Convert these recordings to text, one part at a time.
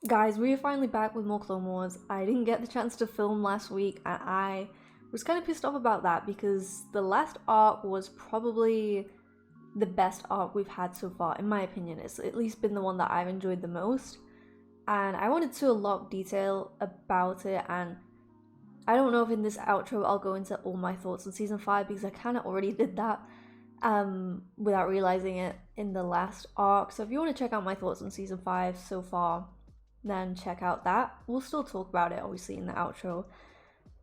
Guys, we are finally back with more Clone Wars. I didn't get the chance to film last week, and I was kind of pissed off about that because the last arc was probably the best arc we've had so far, in my opinion. It's at least been the one that I've enjoyed the most, and I wanted to a lot of detail about it, and I don't know if in this outro I'll go into all my thoughts on Season 5 because I kind of already did that without realizing it in the last arc. So if you want to check out my thoughts on Season 5 so far, then check out that. We'll still talk about it obviously in the outro.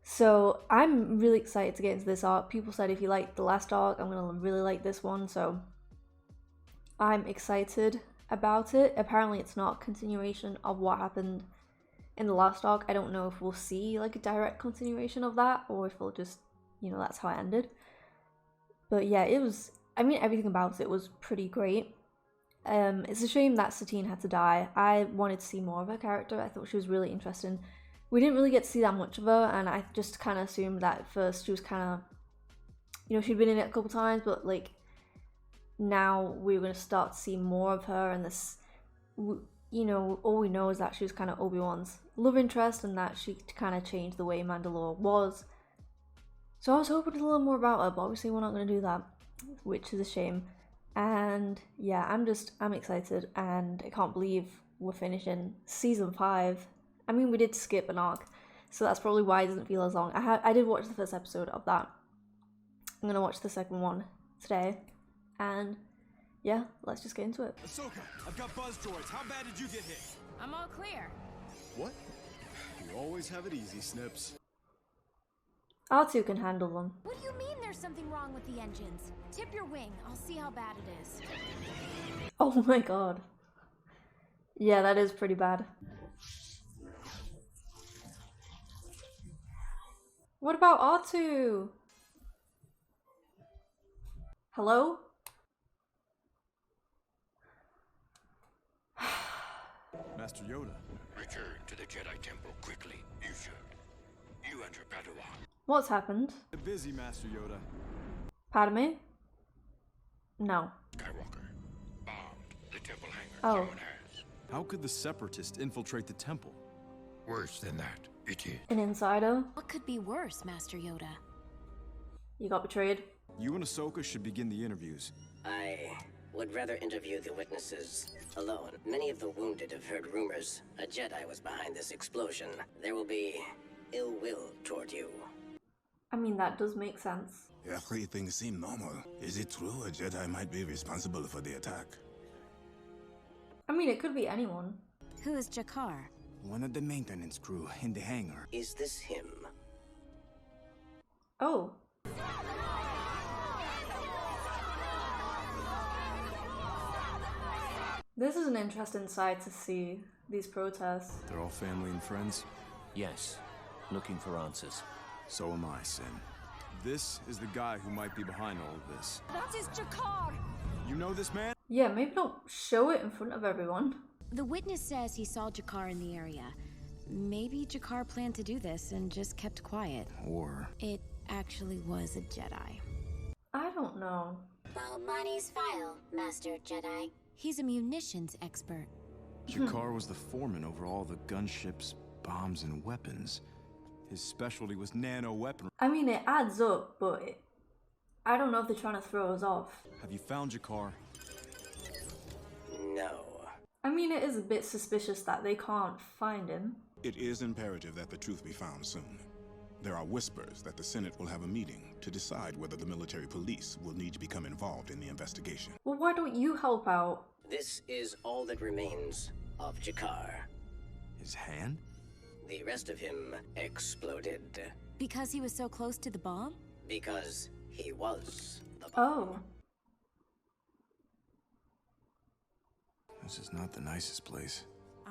So I'm really excited to get into this arc. People said if you liked the last arc, I'm gonna really like this one, so I'm excited about it. Apparently it's not a continuation of what happened in the last arc. I don't know if we'll see like a direct continuation of that or if it'll just, you know, that's how it ended. But yeah, it was, I mean, everything about it was pretty great. It's a shame that Satine had to die. I wanted to see more of her character. I thought she was really interesting. We didn't really get to see that much of her, and I just kind of assumed that at first she was kind of, you know, she'd been in it a couple times, but like now we're going to start to see more of her, and this, you know, all we know is that she was kind of Obi-Wan's love interest and that she kind of changed the way Mandalore was. So I was hoping to learn more about her, but obviously we're not going to do that, which is a shame. And yeah, I'm excited, and I can't believe we're finishing Season 5. I mean, we did skip an arc, so that's probably why it doesn't feel as long. I did watch the first episode of that. I'm gonna watch the second one today, and yeah, let's just get into it. Ahsoka, I've got buzz droids. How bad did you get hit? I'm all clear. What? You always have it easy, Snips. R2 can handle them. What do you mean there's something wrong with the engines? Tip your wing. I'll see how bad it is. Oh my god. Yeah, that is pretty bad. What about R2? Hello? Master Yoda. Return to the Jedi Temple quickly. You should. You and your Padawan. What's happened? Busy, Master Yoda. Padme? No. Skywalker. Bombed the temple hangar. Oh. Someone has. How could the Separatists infiltrate the temple? Worse than that. It is. An insider? What could be worse, Master Yoda? You got betrayed? You and Ahsoka should begin the interviews. I would rather interview the witnesses alone. Many of the wounded have heard rumors a Jedi was behind this explosion. There will be ill will toward you. I mean, that does make sense. Everything seemed normal. Is it true a Jedi might be responsible for the attack? I mean, it could be anyone. Who is Jakar? One of the maintenance crew in the hangar. Is this him? Oh. This is an interesting side to see, these protests. They're all family and friends. Yes, looking for answers. So am I, Sin. This is the guy who might be behind all of this. That is Jakar! You know this man? Yeah, maybe don't show it in front of everyone. The witness says he saw Jakar in the area. Maybe Jakar planned to do this and just kept quiet. Or... It actually was a Jedi. I don't know. Balbani's file, Master Jedi. He's a munitions expert. Jakar was the foreman over all the gunships, bombs, and weapons. His specialty was nano-weaponry. I mean, it adds up, but I don't know if they're trying to throw us off. Have you found Jakar? No. I mean, it is a bit suspicious that they can't find him. It is imperative that the truth be found soon. There are whispers that the Senate will have a meeting to decide whether the military police will need to become involved in the investigation. Well, why don't you help out? This is all that remains of Jakar. His hand? The rest of him exploded. Because he was so close to the bomb? Because he was the bomb. Oh. This is not the nicest place.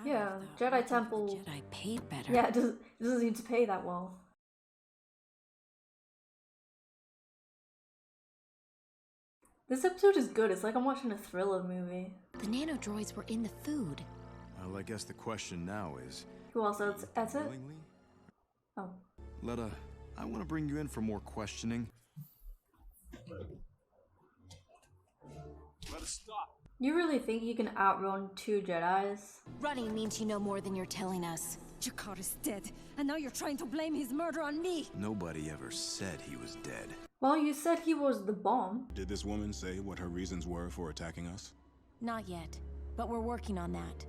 Yeah, Jedi Temple. Jedi paid better. Yeah, it doesn't seem to pay that well. This episode is good. It's like I'm watching a thriller movie. The nanodroids were in the food. Well, I guess the question now is... Who else ate it? willingly? Oh. Letta, I want to bring you in for more questioning. Let us stop. You really think you can outrun 2 Jedis? Running means you know more than you're telling us. Jakar is dead, and now you're trying to blame his murder on me! Nobody ever said he was dead. Well, you said he was the bomb. Did this woman say what her reasons were for attacking us? Not yet, but we're working on that.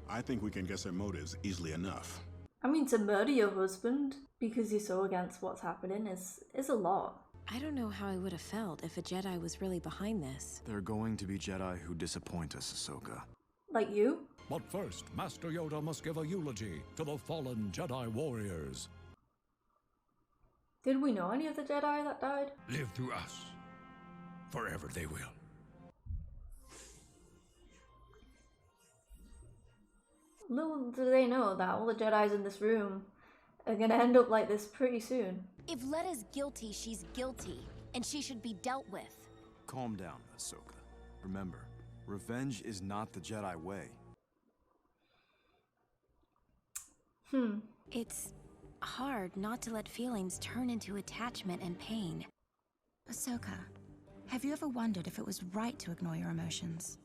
I think we can guess her motives easily enough. I mean, to murder your husband because you're so against what's happening is a lot. I don't know how I would have felt if a Jedi was really behind this. There are going to be Jedi who disappoint us, Ahsoka. Like you? But first, Master Yoda must give a eulogy to the fallen Jedi warriors. Did we know any of the Jedi that died? Live through us. Forever they will. Little do they know that all the Jedis in this room are gonna end up like this pretty soon. If Letta's guilty, she's guilty, and she should be dealt with. Calm down, Ahsoka. Remember, revenge is not the Jedi way. It's hard not to let feelings turn into attachment and pain. Ahsoka, have you ever wondered if it was right to ignore your emotions?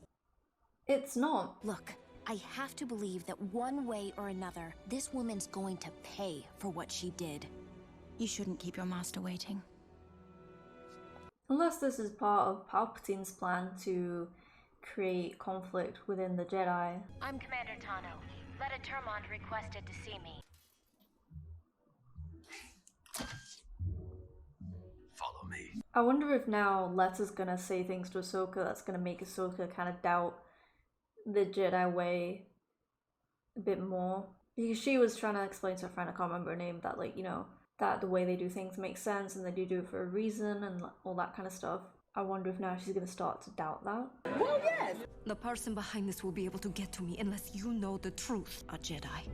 It's not. Look, I have to believe that one way or another, this woman's going to pay for what she did. You shouldn't keep your master waiting. Unless this is part of Palpatine's plan to create conflict within the Jedi. I'm Commander Tano. Letta Termond requested to see me. Follow me. I wonder if now Letta's gonna say things to Ahsoka that's gonna make Ahsoka kind of doubt the Jedi way a bit more. Because she was trying to explain to her friend, I can't remember her name, that like, you know, that the way they do things makes sense and they do it for a reason and all that kind of stuff. I wonder if now she's gonna start to doubt that. Well, yes! The person behind this will be able to get to me unless you know the truth. A Jedi.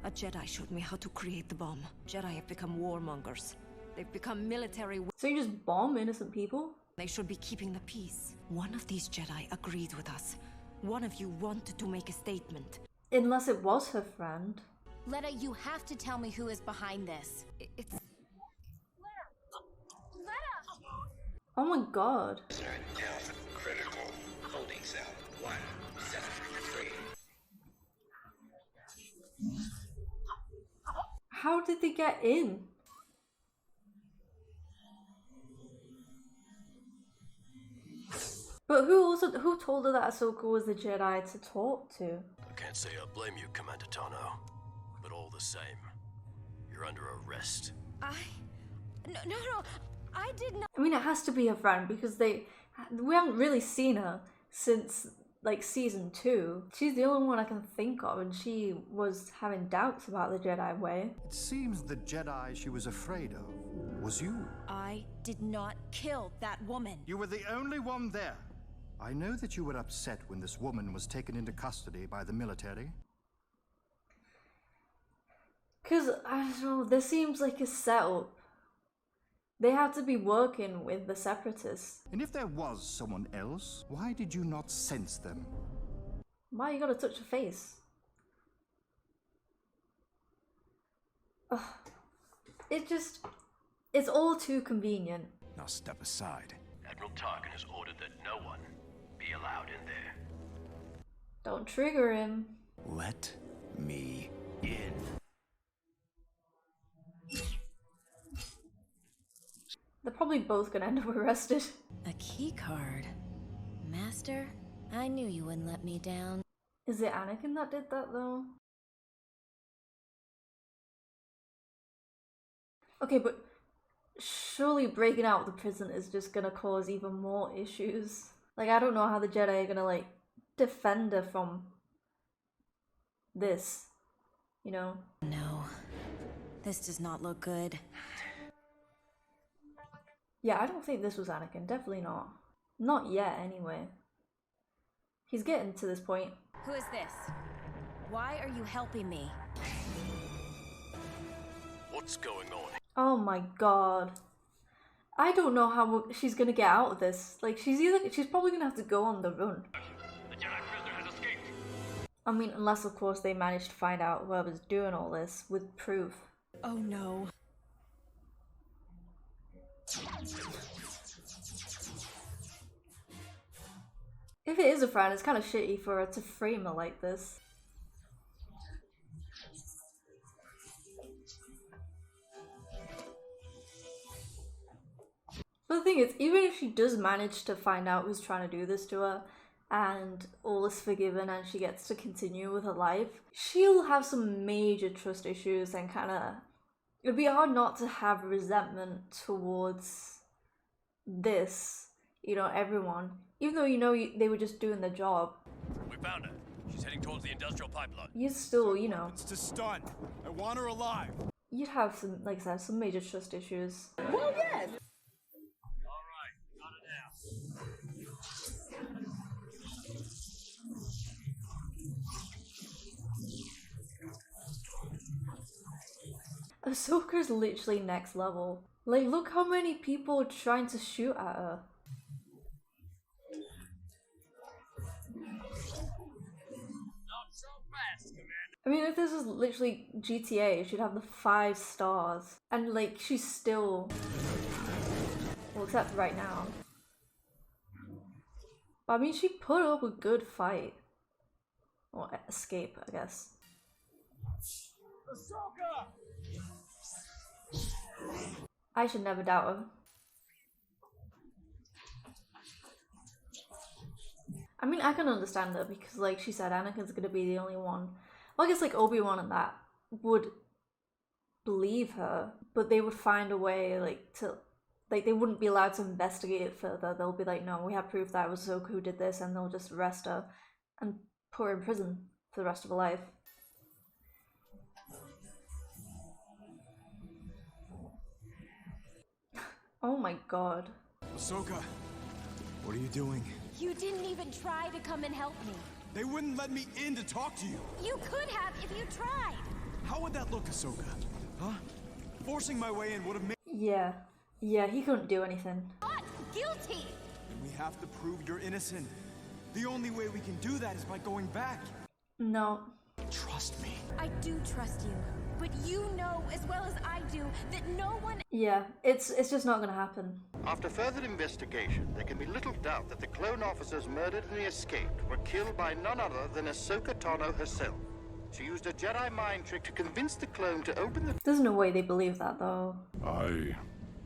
A Jedi showed me how to create the bomb. Jedi have become warmongers. They've become military. So you just bomb innocent people? They should be keeping the peace. One of these Jedi agreed with us. One of you wanted to make a statement. Unless it was her friend. Letta, you have to tell me who is behind this. It's... Oh my god. Critical. Holding cell 173. How did they get in? But who told her that Ahsoka was the Jedi to talk to? I can't say I blame you, Commander Tano. But all the same, you're under arrest. No, I did not. I mean, it has to be her friend because we haven't really seen her since like season 2. She's the only one I can think of, and she was having doubts about the Jedi way. It seems the Jedi she was afraid of was you. I did not kill that woman. You were the only one there. I know that you were upset when this woman was taken into custody by the military. Because, I don't know, there seems like a setup. They had to be working with the Separatists. And if there was someone else, why did you not sense them? Why you gotta touch her face? Ugh. It's all too convenient. Now step aside. Admiral Tarkin has ordered that no one be allowed in there. Don't trigger him. Let me in. They're probably both gonna end up arrested. A key card. Master, I knew you wouldn't let me down. Is it Anakin that did that though? Okay, but surely breaking out of the prison is just gonna cause even more issues. Like, I don't know how the Jedi are gonna, like, defend her from this, you know? No, this does not look good. Yeah, I don't think this was Anakin. Definitely not. Not yet, anyway. He's getting to this point. Who is this? Why are you helping me? What's going on? Oh my god. I don't know how she's gonna get out of this. Like, she's probably gonna have to go on the run. The Jedi prisoner has escaped. I mean, unless of course they managed to find out whoever's doing all this with proof. Oh no. If it is a friend, it's kind of shitty for her to frame her like this. But the thing is, even if she does manage to find out who's trying to do this to her, and all is forgiven and she gets to continue with her life, she'll have some major trust issues and kind of... It'd be hard not to have resentment towards this, you know, everyone. Even though, you know, they were just doing their job. We found her. She's heading towards the industrial pipeline. You'd still, you know... It's to stun. I want her alive. You'd have some, like I said, some major trust issues. Well, yes. Ahsoka's literally next level. Like, look how many people are trying to shoot at her. Not so fast, Commander. I mean, if this was literally GTA, she'd have the 5 stars. And, like, she's still... Well, except right now. But, I mean, she put up a good fight. Or escape, I guess. Ahsoka! I should never doubt her. I mean, I can understand her because, like she said, Anakin's gonna be the only one. Well, I guess, like, Obi-Wan and that would believe her, but they would find a way, like, to... Like, they wouldn't be allowed to investigate it further. They'll be like, no, we have proof that it was Ahsoka who did this, and they'll just arrest her and put her in prison for the rest of her life. Oh my god. Ahsoka, what are you doing? You didn't even try to come and help me. They wouldn't let me in to talk to you. You could have if you tried. How would that look, Ahsoka? Huh? Forcing my way in would have made... Yeah. Yeah, he couldn't do anything. Not guilty! And we have to prove you're innocent. The only way we can do that is by going back. No. Trust me. I do trust you. But you know as well as I do that no one... Yeah, it's just not gonna happen. After further investigation, there can be little doubt that the clone officers murdered and escaped were killed by none other than Ahsoka Tano herself. She used a Jedi mind trick to convince the clone to open the... There's no way they believe that, though. I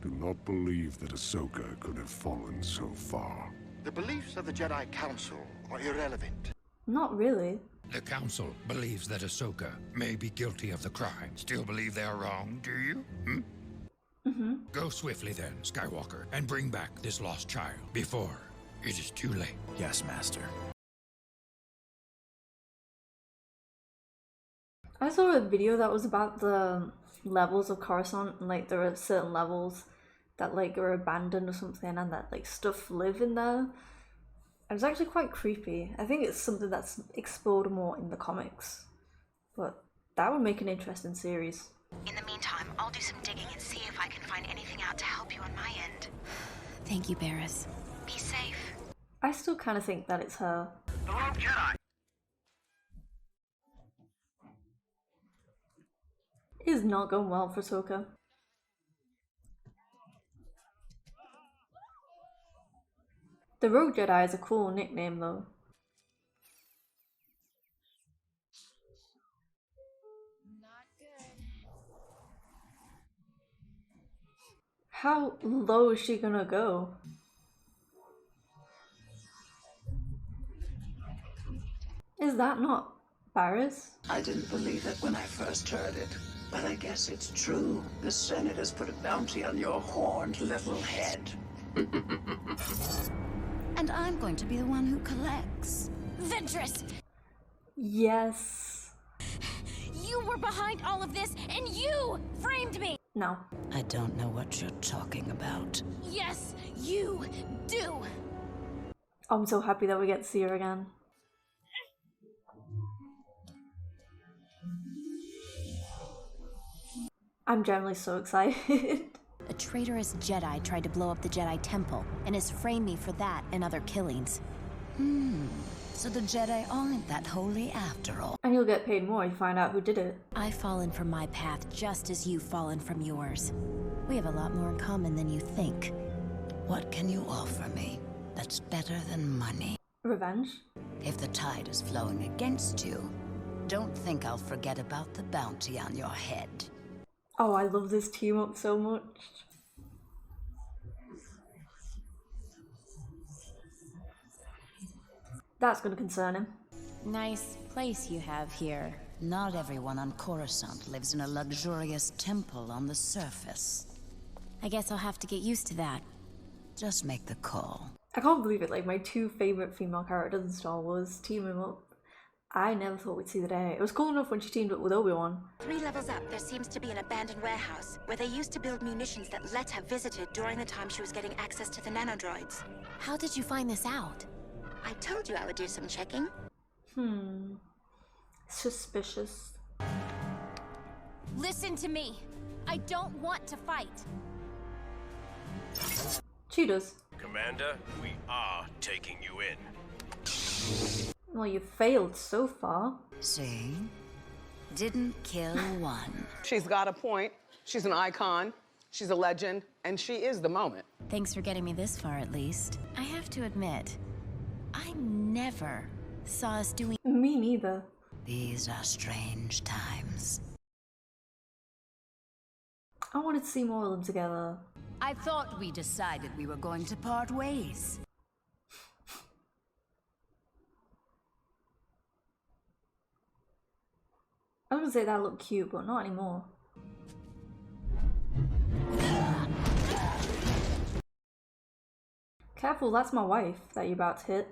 do not believe that Ahsoka could have fallen so far. The beliefs of the Jedi Council are irrelevant. Not really. The Council believes that Ahsoka may be guilty of the crime. Still believe they are wrong, do you? Go swiftly then, Skywalker, and bring back this lost child before it is too late. Yes, Master. I saw a video that was about the levels of Coruscant, and like there are certain levels that like are abandoned or something, and that like stuff live in there. It was actually quite creepy. I think it's something that's explored more in the comics, but that would make an interesting series. In the meantime, I'll do some digging and see if I can find anything out to help you on my end. Thank you, Barris. Be safe. I still kind of think that it's her. The Rogue Jedi! It is not going well for Ahsoka. The Rogue Jedi is a cool nickname, though. Not good. How low is she gonna go? Is that not Barris? I didn't believe it when I first heard it, but I guess it's true. The Senate has put a bounty on your horned little head. And I'm going to be the one who collects. Ventress! Yes. You were behind all of this, and you framed me! No. I don't know what you're talking about. Yes, you do! I'm so happy that we get to see her again. I'm generally so excited. A traitorous Jedi tried to blow up the Jedi Temple and has framed me for that and other killings. So the Jedi aren't that holy after all. And you'll get paid more if you find out who did it. I've fallen from my path just as you've fallen from yours. We have a lot more in common than you think. What can you offer me that's better than money? Revenge? If the tide is flowing against you, don't think I'll forget about the bounty on your head. Oh, I love this team up so much. That's gonna concern him. Nice place you have here. Not everyone on Coruscant lives in a luxurious temple on the surface. I guess I'll have to get used to that. Just make the call. I can't believe it, like my two favourite female characters in Star Wars teaming up. I never thought we'd see the day. It was cool enough when she teamed up with Obi-Wan. 3 levels up, there seems to be an abandoned warehouse where they used to build munitions that Letta visited during the time she was getting access to the nanodroids. How did you find this out? I told you I would do some checking. Suspicious. Listen to me. I don't want to fight. She does. Commander, we are taking you in. Well, you failed so far. See? Didn't kill one. She's got a point. She's an icon. She's a legend. And she is the moment. Thanks for getting me this far, at least. I have to admit, I never saw us doing... Me neither. These are strange times. I wanted to see more of them together. I thought we decided we were going to part ways. I was gonna say that looked cute, but not anymore. Careful, that's my wife that you're about to hit.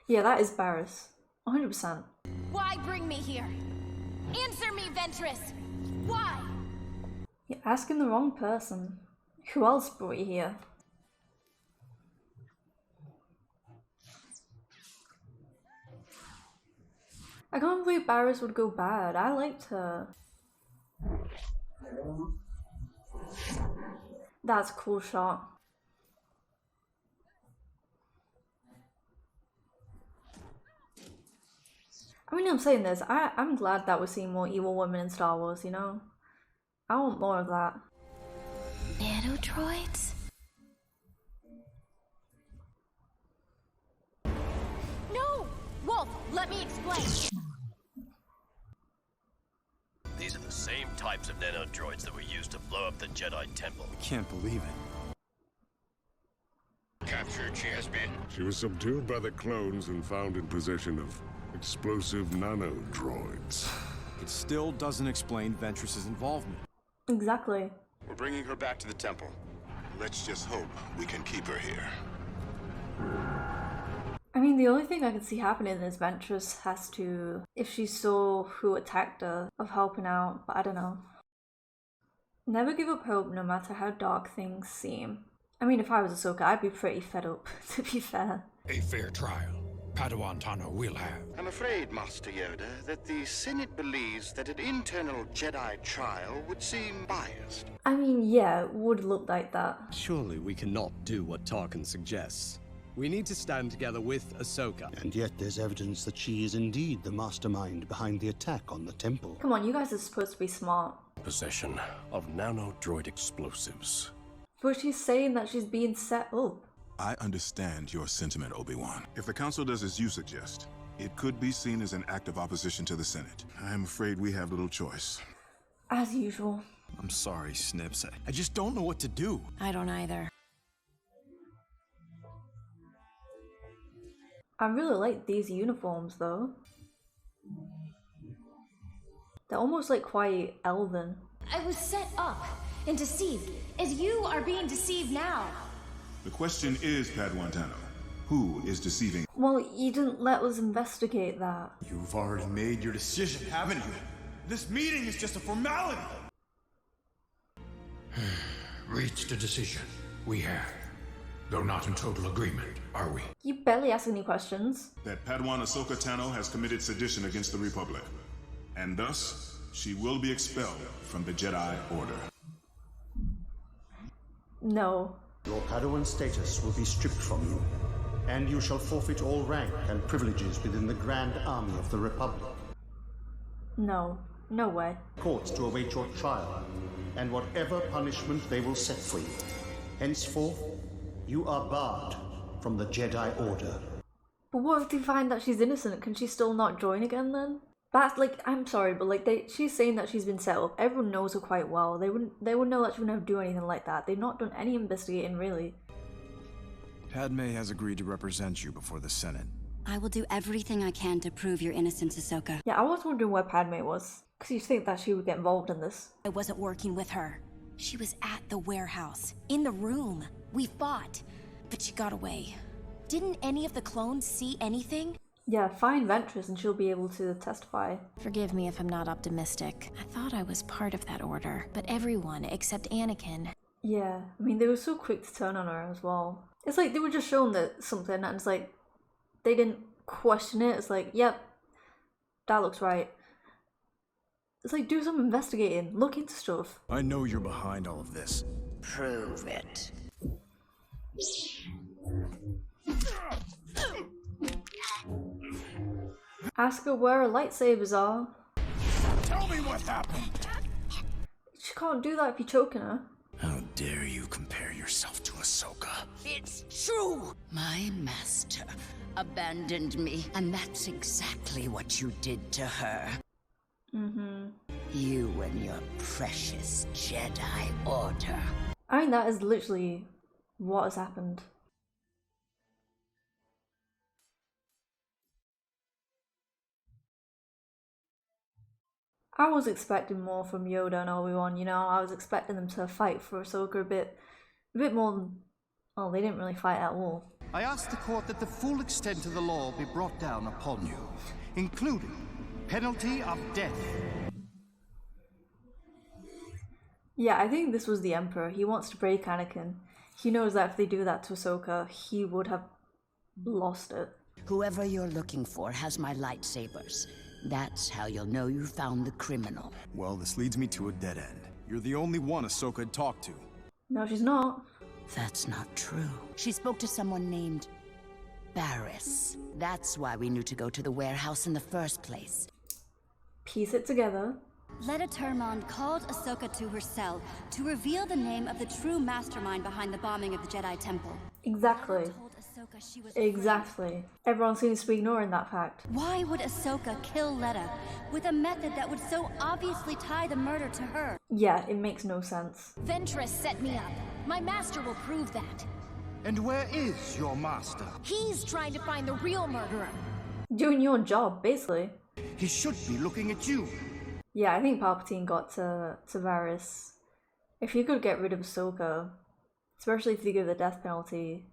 Yeah, that is Barriss. 100%. Why bring me here? Answer me, Ventress! Why? You're asking the wrong person. Who else brought you here? I can't believe Barriss would go bad. I liked her. That's a cool shot. I mean, I'm saying this, I'm glad that we're seeing more evil women in Star Wars, you know? I want more of that. Nanodroids? No! Wolf, let me explain. These are the same types of nanodroids that were used to blow up the Jedi Temple. I can't believe it. Captured she has been. She was subdued by the clones and found in possession of explosive nanodroids. It still doesn't explain Ventress's involvement. Exactly. We're bringing her back to the temple. Let's just hope we can keep her here. I mean, the only thing I can see happening is Ventress has to, if she saw who attacked her, of helping out, but I don't know. Never give up hope no matter how dark things seem. I mean, if I was Ahsoka, I'd be pretty fed up, to be fair. A fair trial. Padawan Tano will have. I'm afraid, Master Yoda, that the Senate believes that an internal Jedi trial would seem biased. I mean, yeah, it would look like that. Surely we cannot do what Tarkin suggests. We need to stand together with Ahsoka. And yet there's evidence that she is indeed the mastermind behind the attack on the temple. Come on, you guys are supposed to be smart. Possession of nanodroid explosives. But she's saying that she's being set up. I understand your sentiment, Obi-Wan. If the Council does as you suggest, it could be seen as an act of opposition to the Senate. I'm afraid we have little choice. As usual. I'm sorry, Snips. I just don't know what to do. I don't either. I really like these uniforms, though. They're almost like quite elven. I was set up and deceived, as you are being deceived now. The question is, Padawan Tano, who is deceiving? Well, you didn't let us investigate that. You've already made your decision, haven't you? This meeting is just a formality. Reached a decision. We have. Though not in total agreement, are we? You barely ask any questions. That Padawan Ahsoka Tano has committed sedition against the Republic, and thus she will be expelled from the Jedi Order. No. Your Padawan status will be stripped from you, and you shall forfeit all rank and privileges within the Grand Army of the Republic. No. No way. Courts to await your trial, and whatever punishment they will set for you. Henceforth, You are barred from the Jedi Order. But what if they find that she's innocent? Can she still not join again then? That's like, I'm sorry, but like she's saying that she's been set up. Everyone knows her quite well. They would know that she would never do anything like that. They've not done any investigating really. Padme has agreed to represent you before the Senate. I will do everything I can to prove your innocence, Ahsoka. Yeah, I was wondering where Padme was. Because you'd think that she would get involved in this. I wasn't working with her. She was at the warehouse, in the room. We fought, but she got away. Didn't any of the clones see anything? Yeah, find Ventress and she'll be able to testify. Forgive me if I'm not optimistic. I thought I was part of that order, but everyone except Anakin. Yeah, I mean, they were so quick to turn on her as well. It's like they were just shown that something and it's like, they didn't question it. It's like, yep, that looks right. It's like, do some investigating, look into stuff. I know you're behind all of this. Prove it. Ask her where her lightsabers are. Tell me what happened! She can't do that if you're choking her. How dare you compare yourself to Ahsoka? It's true! My master abandoned me, and that's exactly what you did to her. You and your precious Jedi Order. I mean, that is literally what has happened. I was expecting more from Yoda and Obi-Wan, you know, I was expecting them to fight for Ahsoka a bit more than... Oh, they didn't really fight at all. I ask the court that the full extent of the law be brought down upon you, including penalty of death. Yeah, I think this was the Emperor. He wants to break Anakin. He knows that if they do that to Ahsoka, he would have lost it. Whoever you're looking for has my lightsabers. That's how you'll know you found the criminal. Well, this leads me to a dead end. You're the only one Ahsoka had talked to. No, she's not. That's not true. She spoke to someone named Barriss. That's why we knew to go to the warehouse in the first place. Piece it together. Letta Termon called Ahsoka to her cell to reveal the name of the true mastermind behind the bombing of the Jedi Temple. Exactly. Exactly. Everyone seems to be ignoring that fact. Why would Ahsoka kill Letta with a method that would so obviously tie the murder to her? Yeah, it makes no sense. Ventress set me up. My master will prove that. And where is your master? He's trying to find the real murderer. Doing your job, basically. He should be looking at you. Yeah, I think Palpatine got to Varys. If he could get rid of Ahsoka, especially if they give the death penalty,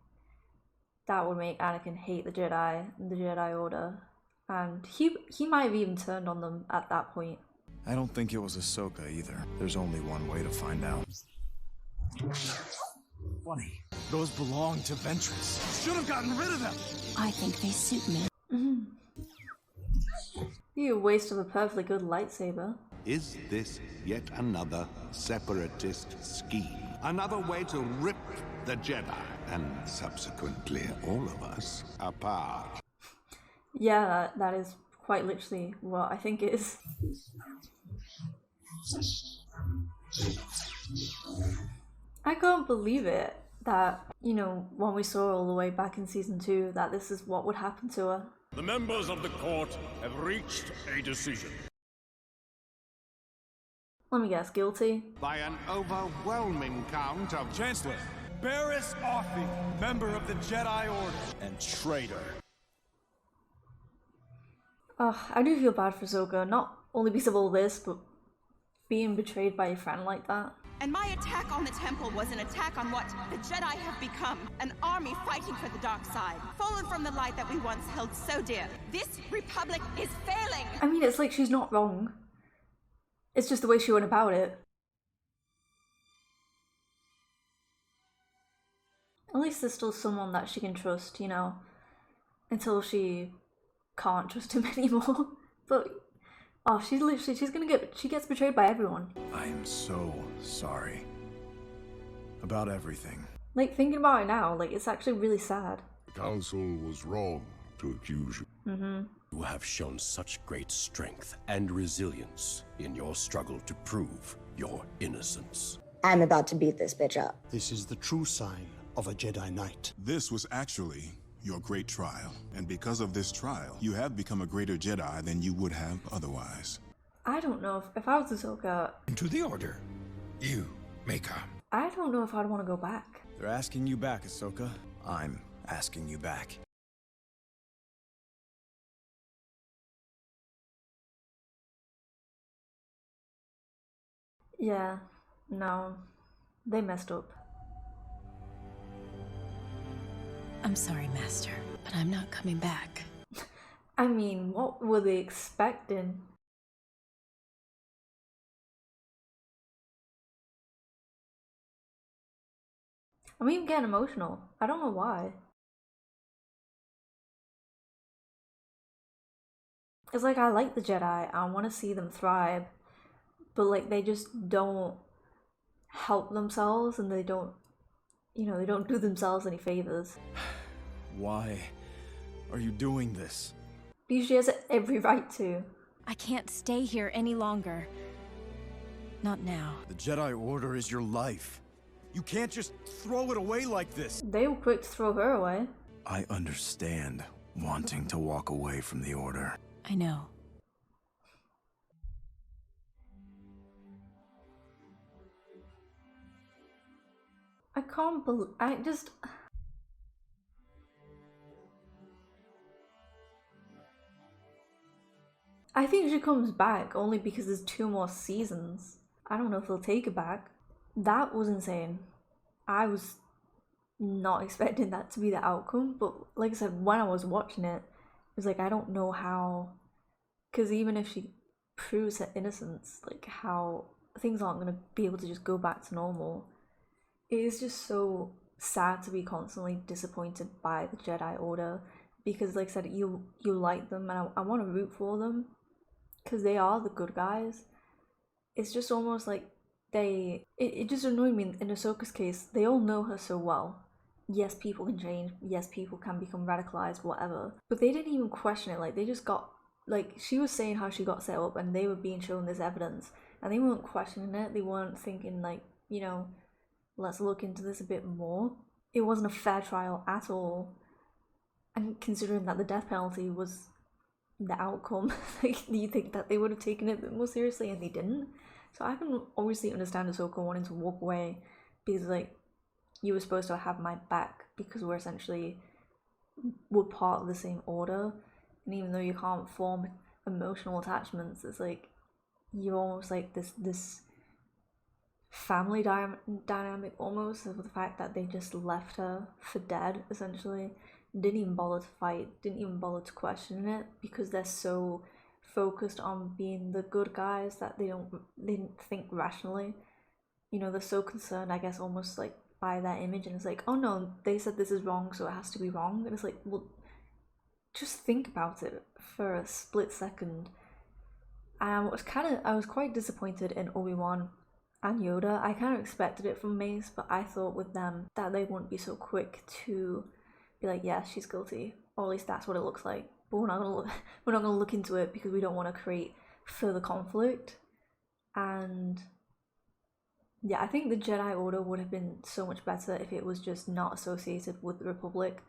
that would make Anakin hate the Jedi and the Jedi Order. And he might have even turned on them at that point. I don't think it was Ahsoka either. There's only one way to find out. Funny. Those belong to Ventress. Should have gotten rid of them! I think they suit me. You a waste of a perfectly good lightsaber. Is this yet another separatist scheme? Another way to rip the Jedi, and subsequently all of us, apart? Yeah, that is quite literally what I think it is. I can't believe it that, you know, when we saw all the way back in season 2, that this is what would happen to her. The members of the court have reached a decision. Let me guess, guilty? By an overwhelming count of... Chancellor, Barriss Offee, member of the Jedi Order and traitor. I do feel bad for Ahsoka, not only because of all this, but being betrayed by your friend like that. And my attack on the temple was an attack on what the Jedi have become. An army fighting for the dark side. Fallen from the light that we once held so dear. This republic is failing! I mean, it's like she's not wrong. It's just the way she went about it. At least there's still someone that she can trust, you know, until she can't trust him anymore. But oh, she gets betrayed by everyone. I am so sorry. About everything. Like, thinking about it now, like, it's actually really sad. The Council was wrong to accuse you. You have shown such great strength and resilience in your struggle to prove your innocence. I'm about to beat this bitch up. This is the true sign of a Jedi Knight. This was actually your great trial. And because of this trial, you have become a greater Jedi than you would have otherwise. I don't know if I was Ahsoka... Into the Order. You may come. I don't know if I'd want to go back. They're asking you back, Ahsoka. I'm asking you back. Yeah, no. They messed up. I'm sorry, Master, but I'm not coming back. I mean, what were they expecting? I'm even getting emotional. I don't know why. It's like I like the Jedi, I want to see them thrive, but like they just don't help themselves and they don't, they don't do themselves any favors. Why are you doing this? Because she has every right to. I can't stay here any longer. Not now. The Jedi Order is your life. You can't just throw it away like this. They were quick to throw her away. I understand wanting to walk away from the Order. I know. I can't believe... I think she comes back only because there's 2 more seasons. I don't know if they'll take her back. That was insane. I was not expecting that to be the outcome, but like I said, when I was watching it, it was like, I don't know how... Because even if she proves her innocence, like how things aren't going to be able to just go back to normal. It is just so sad to be constantly disappointed by the Jedi Order, because like I said, you like them and I want to root for them because they are the good guys. It's just almost like it just annoyed me in Ahsoka's case. They all know her so well. Yes, people can change. Yes, people can become radicalized, whatever. But they didn't even question it. Like, they just got, like, she was saying how she got set up and they were being shown this evidence and they weren't questioning it. They weren't thinking like, let's look into this a bit more. It wasn't a fair trial at all. And considering that the death penalty was the outcome, like, you think that they would have taken it a bit more seriously and they didn't. So I can obviously understand Ahsoka wanting to walk away because, like, you were supposed to have my back because we're part of the same order. And even though you can't form emotional attachments, it's like, you're almost like this family dynamic almost, of the fact that they just left her for dead, essentially. Didn't even bother to fight, didn't even bother to question it, because they're so focused on being the good guys that they didn't think rationally. They're so concerned, I guess, almost like by that image, and it's like, oh no, they said this is wrong, so it has to be wrong. And it's like, well, just think about it for a split second. And I was quite disappointed in Obi-Wan and Yoda. I kind of expected it from Mace, but I thought with them that they wouldn't be so quick to be like, yeah, she's guilty, or at least that's what it looks like. But we're not gonna look into it because we don't want to create further conflict. And yeah, I think the Jedi Order would have been so much better if it was just not associated with the Republic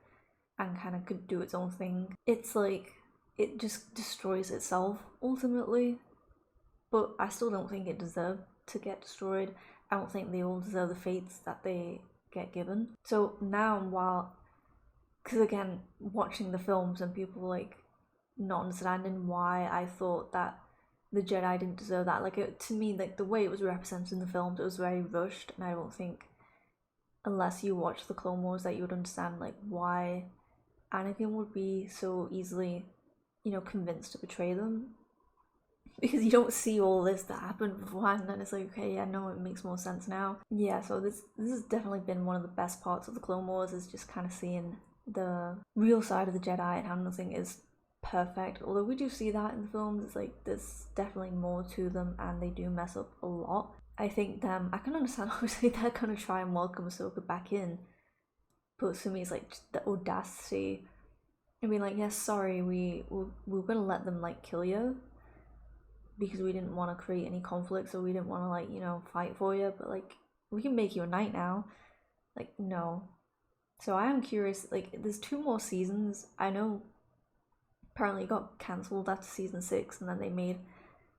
and kind of could do its own thing. It's like, it just destroys itself ultimately, but I still don't think it deserved to get destroyed. I don't think they all deserve the fates that they get given. So now, because again, watching the films and people like not understanding why I thought that the Jedi didn't deserve that, like, to me, like, the way it was represented in the films, it was very rushed, and I don't think, unless you watch the Clone Wars, that you would understand like why Anakin would be so easily, convinced to betray them, because you don't see all this that happened beforehand, and it's like, okay, yeah, no, it makes more sense now. Yeah, so this has definitely been one of the best parts of the Clone Wars, is just kind of seeing the real side of the Jedi and how nothing is perfect. Although we do see that in the films, it's like there's definitely more to them and they do mess up a lot. I think I can understand, obviously, they're gonna try and welcome Ahsoka back in, but for me it's like the audacity and being like, yes, sorry, we're gonna let them like kill you because we didn't want to create any conflict, so we didn't want to, like, fight for you, but like, we can make you a knight now. Like, no, So I am curious, like, there's 2 more seasons. I know apparently it got cancelled after season 6 and then they made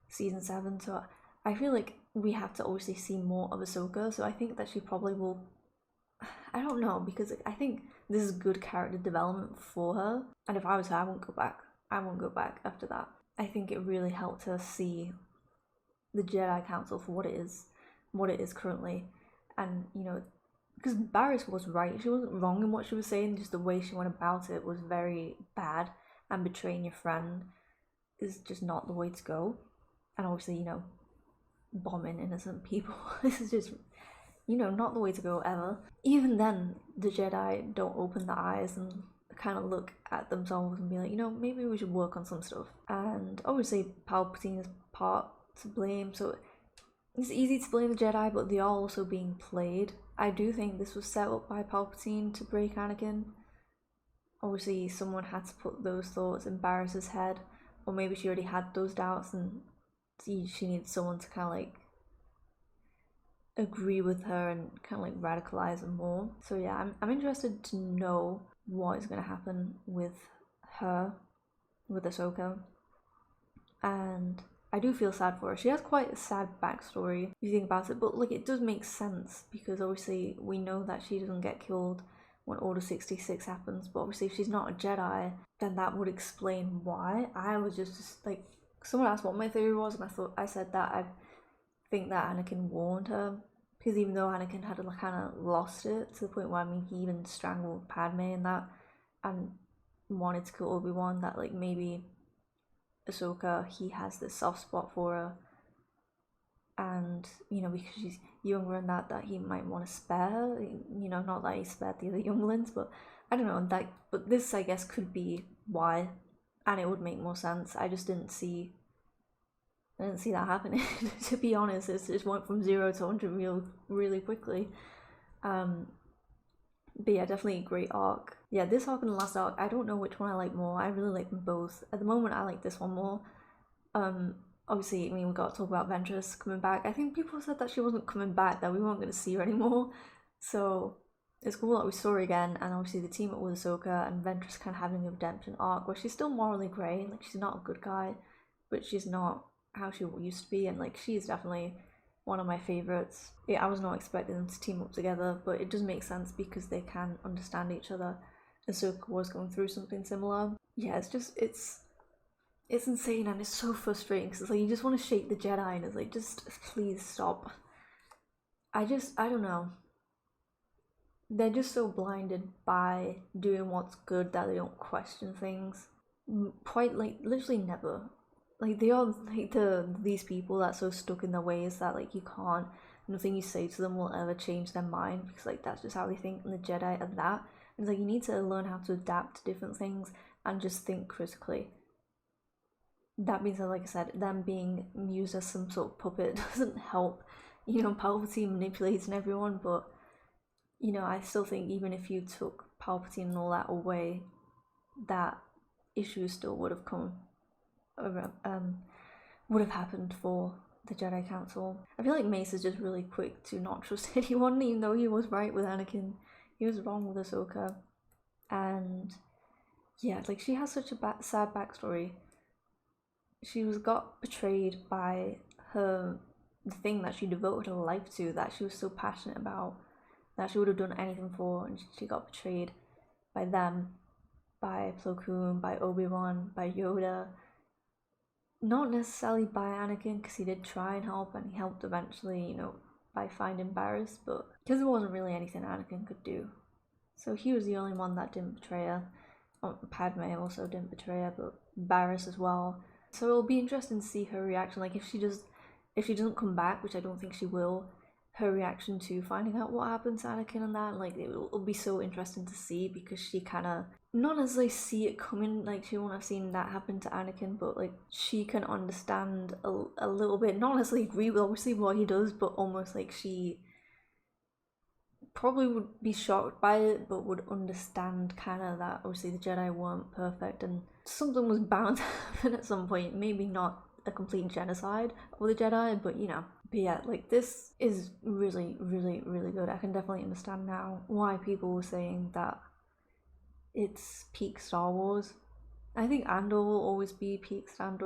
season 7, so I feel like we have to obviously see more of Ahsoka, so I think that she probably will, I don't know, because I think this is good character development for her, and if I was her, I won't go back. I won't go back after that. I think it really helped her see the Jedi Council for what it is currently, and, you know, because Barriss was right, she wasn't wrong in what she was saying, just the way she went about it was very bad, and betraying your friend is just not the way to go. And obviously, you know, bombing innocent people, this is just, you know, not the way to go ever. Even then, the Jedi don't open their eyes and kind of look at themselves and be like, you know, maybe we should work on some stuff. And obviously Palpatine is part to blame, so it's easy to blame the Jedi, but they are also being played. I do think this was set up by Palpatine to break Anakin. Obviously someone had to put those thoughts in Barriss's head, or maybe she already had those doubts and she needed someone to kind of like agree with her and kind of like radicalize her more. So yeah, I'm interested to know what is going to happen with her, with Ahsoka. And I do feel sad for her. She has quite a sad backstory if you think about it, but like it does make sense because obviously we know that she doesn't get killed when Order 66 happens, but obviously if she's not a Jedi, then that would explain why. I was just like, someone asked what my theory was, and I said that I think that Anakin warned her, because even though Anakin had kind of lost it to the point where, I mean, he even strangled Padme and that, and wanted to kill Obi-Wan, that like maybe Ahsoka, he has this soft spot for her, and you know, because she's younger and that he might want to spare her, you know, not that he spared the other younglings, but I don't know, that, but this I guess could be why, and it would make more sense. I didn't see that happening. To be honest, it just went from 0 to 100 really quickly. But yeah, definitely a great arc. Yeah, this arc and the last arc, I don't know which one I like more. I really like them both. At the moment, I like this one more. Obviously, I mean, we got to talk about Ventress coming back. I think people said that she wasn't coming back, that we weren't going to see her anymore. So it's cool that we saw her again, and obviously the team up with Ahsoka and Ventress kind of having a redemption arc where she's still morally grey. Like, she's not a good guy, but she's not how she used to be, and like she's definitely one of my favorites. Yeah, I was not expecting them to team up together, but it does make sense because they can understand each other. Ahsoka was going through something similar. Yeah, it's just it's insane, and it's so frustrating because it's like you just want to shake the Jedi and it's like, just please stop. I don't know, they're just so blinded by doing what's good that they don't question things. Quite like literally never. Like, they are like these people that are so stuck in their ways that like you can't, nothing you say to them will ever change their mind, because like that's just how they think, and the Jedi are that. And it's like you need to learn how to adapt to different things and just think critically. That means that, like I said, them being used as some sort of puppet doesn't help. You know, Palpatine manipulating everyone, but you know, I still think even if you took Palpatine and all that away, that issue still would have happened for the Jedi Council. I feel like Mace is just really quick to not trust anyone, even though he was right with Anakin. He was wrong with Ahsoka. And yeah, like, she has such a sad backstory. She got betrayed by the thing that she devoted her life to, that she was so passionate about, that she would have done anything for, and she got betrayed by them, by Plo Koon, by Obi-Wan, by Yoda. Not necessarily by Anakin, because he did try and help, and he helped eventually, you know, by finding Barriss, but because there wasn't really anything Anakin could do. So he was the only one that didn't betray her. Padme also didn't betray her, but Barriss as well. So it'll be interesting to see her reaction, like if she doesn't come back, which I don't think she will, her reaction to finding out what happened to Anakin and that, like it'll be so interesting to see, because she kind of, not necessarily see it coming, like she won't have seen that happen to Anakin, but like she can understand a little bit, not necessarily agree with obviously what he does, but almost like she probably would be shocked by it, but would understand kind of that obviously the Jedi weren't perfect and something was bound to happen at some point. Maybe not a complete genocide of the Jedi, but you know. But yeah, like, this is really, really, really good. I can definitely understand now why people were saying that it's peak Star Wars. I think Andor will always be peak Star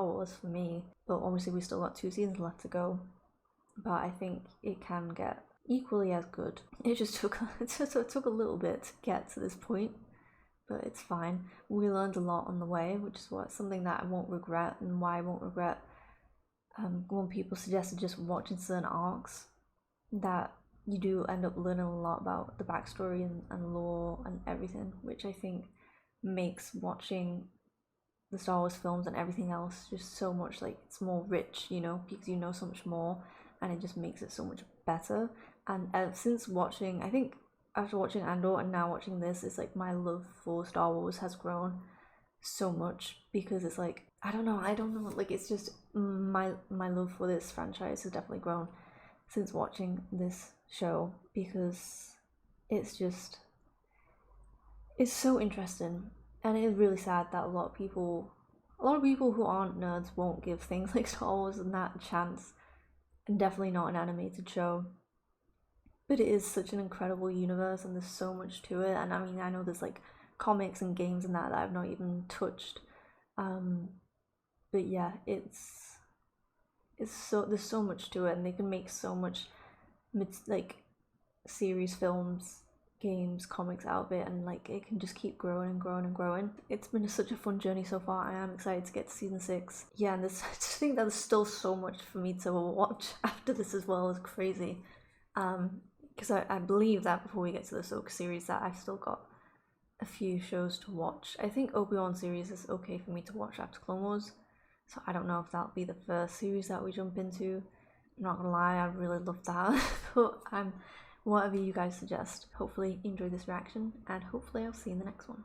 Wars for me. But obviously we still got 2 seasons left to go. But I think it can get equally as good. It just took a little bit to get to this point, but it's fine. We learned a lot on the way, which is something that I won't regret, and why I won't regret when people suggested just watching certain arcs, that you do end up learning a lot about the backstory and lore and everything, which I think makes watching the Star Wars films and everything else just so much, like, it's more rich, you know, because you know so much more, and it just makes it so much better. And since watching, I think after watching Andor and now watching this, it's like my love for Star Wars has grown so much, because it's like, I don't know, like, it's just my love for this franchise has definitely grown since watching this show, because it's so interesting. And it is really sad that a lot of people who aren't nerds won't give things like Star Wars and that a chance, and definitely not an animated show. But it is such an incredible universe, and there's so much to it. And I mean, I know there's like comics and games and that I've not even touched. But yeah, there's so much to it, and they can make so much like series, films, games, comics out of it, and like it can just keep growing and growing and growing. It's been such a fun journey so far. I am excited to get to season 6. Yeah, and I just think that there's still so much for me to watch after this as well. Is crazy. Because I believe that before we get to the Ahsoka series, that I've still got a few shows to watch. I think Obi-Wan series is okay for me to watch after Clone Wars, so I don't know if that'll be the first series that we jump into. I'm not gonna lie, I really love that. But whatever you guys suggest. Hopefully you enjoyed this reaction, and hopefully I'll see you in the next one.